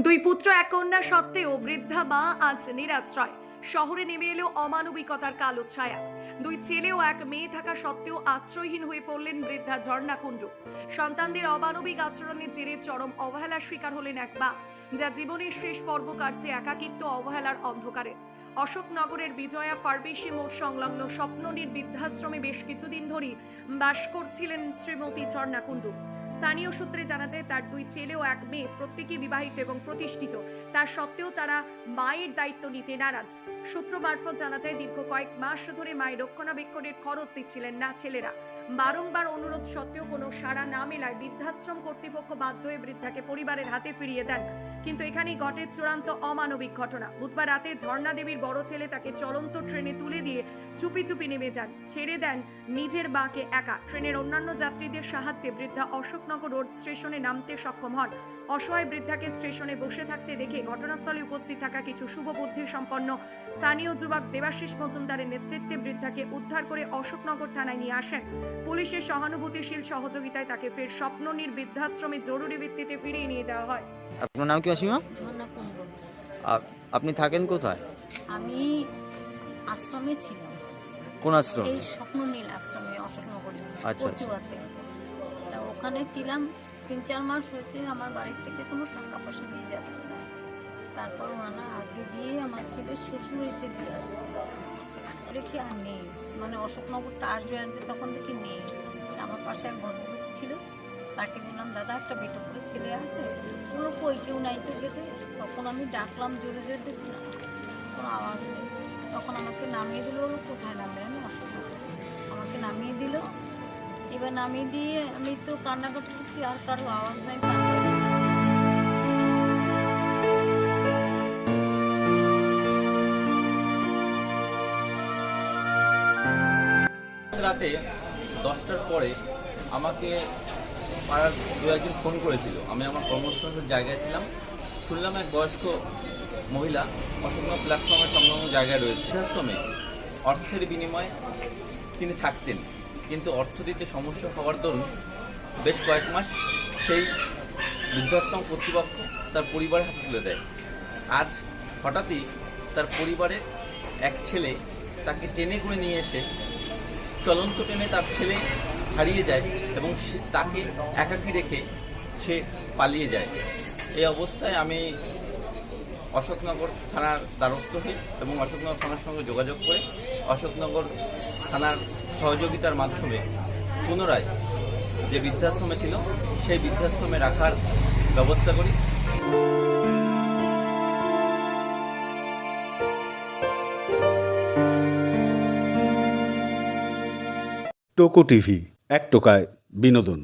দুই পুত্র এক কন্যা সত্ত্বেও বৃদ্ধা মা আজ নিরাশ্রয়। শহরে নেমে এলো অমানবিকতার কালো ছায়া। দুই ছেলে ও এক মেয়ে থাকা সত্ত্বেও আশ্রয়হীন হয়ে পড়লেন বৃদ্ধা ঝর্ণা কুণ্ডু। সন্তানদের অমানবিক আচরণের জেরে চরম অবহেলার শিকার হলেন এক মা, যা জীবনের শেষ পর্ব কাটছে একাকিত্ব অবহেলার অন্ধকারে। অশোকনগরের বিজয়া ফার্মেসি মোড় সংলগ্ন স্বপ্ননীর বৃদ্ধাশ্রমে বেশ কিছুদিন ধরেই বাস করছিলেন শ্রীমতী ঝর্ণা কুণ্ডু। স্থানীয় সূত্রে জানা যায় তার দুই ছেলে ও এক মেয়ে প্রত্যেকেই বিবাহিত এবং প্রতিষ্ঠিত। তার সত্ত্বেও তারা মায়ের দায়িত্ব নিতে নারাজ। সূত্র মারফত জানা যায় দীর্ঘ কয়েক মাস ধরে মায়ের রক্ষণাবেক্ষণের খরচ দিচ্ছিলেন না ছেলেরা। বারংবার অনুরোধ সত্ত্বেও কোনো সাড়া না মেলায় বৃদ্ধাশ্রম কর্তৃপক্ষ বাধ্য হয়ে বৃদ্ধাকে পরিবারের হাতে ফিরিয়ে দেন। কিন্তু এখানেই ঘটে চূড়ান্ত অমানবিক ঘটনা। বুধবার রাতে ঝর্ণা দেবীর বড় ছেলে তাকে চলন্ত ট্রেনে তুলে দিয়ে চুপি চুপি নেমে যান, ছেড়ে দেন নিজের মাকে একা। ট্রেনের অন্যান্য যাত্রীদের সাহায্যে বৃদ্ধা অশোকনগর রোড স্টেশনে নামতে সক্ষম হন। অসহায় বৃদ্ধাকে স্টেশনে বসে থাকতে দেখে ঘটনাস্থলে উপস্থিত থাকা কিছু শুভবুদ্ধি সম্পন্ন স্থানীয় যুবক দেবাশিস মজুমদারের নেতৃত্বে বৃদ্ধাকে উদ্ধার করে অশোকনগর থানায় নিয়ে আসেন। পুলিশের সহানুভূতিশীল সহযোগিতায় তাকে ফের স্বপ্ননীর বৃদ্ধাশ্রমে জরুরি ভিত্তিতে ফিরিয়ে নিয়ে যাওয়া হয়। আপনার নাম কি অসীমা? ঝর্ণা কুণ্ডু। আপনি থাকেন কোথায়? আমি আশ্রমে ছিলাম। কোন আশ্রম? এই স্বপ্ননীল আশ্রমে অশোকনগরে আচ্ছা। কচুয়াতে। তা ওখানে ছিলাম 3-4 মাস হয়েছে। আমার বাড়ির থেকে কোনো টাকা পয়সা নিয়ে যাচ্ছে না। তারপর ওনারা আগে গিয়ে আমার ছেলের শ্বশুরবাড়িতে দিয়ে আসছে। দেখি আর নেই, মানে অশোকনগরটা আসবে তখন দেখি নেই। আমার পাশে এক ভদ্রলোক ছিল, তাকে বললাম দাদা একটা বেটো করে ছেলে আছে। বললো কই কেউ নাই তো গেটে। তখন আমি ডাকলাম জোরে জোরে, দেখি না কোনো আওয়াজ নেই। তখন আমাকে নামিয়ে দিল। বললো কোথায় নামবে? আমি অশোকনগর। আমাকে নামিয়ে দিল। এবার নামিয়ে দিয়ে আমি তো কান্নাকাটি করছি, আর কারো আওয়াজ নাই। রাতে 10টার পরে আমাকে পাড়ার দু একজন ফোন করেছিল। আমি আমার কর্মসংস্থানের জায়গায় ছিলাম। শুনলাম এক বয়স্ক মহিলা অশোকনগর প্ল্যাটফর্মের সংলগ্ন জায়গায় রয়েছে। বৃদ্ধাশ্রমে অর্থের বিনিময়ে তিনি থাকতেন, কিন্তু অর্থ দিতে সমস্যা হওয়ার দরুন বেশ কয়েক মাস সেই বৃদ্ধাশ্রম কর্তৃপক্ষ তার পরিবারের হাতে তুলে দেয়। আজ হঠাৎই তার পরিবারের এক ছেলে তাকে টেনে করে নিয়ে এসে চলন্ত ট্রেনে তার ছেলে হারিয়ে যায় এবং তাকে একাকী রেখে সে পালিয়ে যায়। এই অবস্থায় আমি অশোকনগর থানার দ্বারস্থ হই এবং অশোকনগর থানার সঙ্গে যোগাযোগ করে অশোকনগর থানার সহযোগিতার মাধ্যমে পুনরায় যে বৃদ্ধাশ্রমে ছিল সেই বৃদ্ধাশ্রমে রাখার ব্যবস্থা করি। টোকো টিভি, এক টোকায় বিনোদন।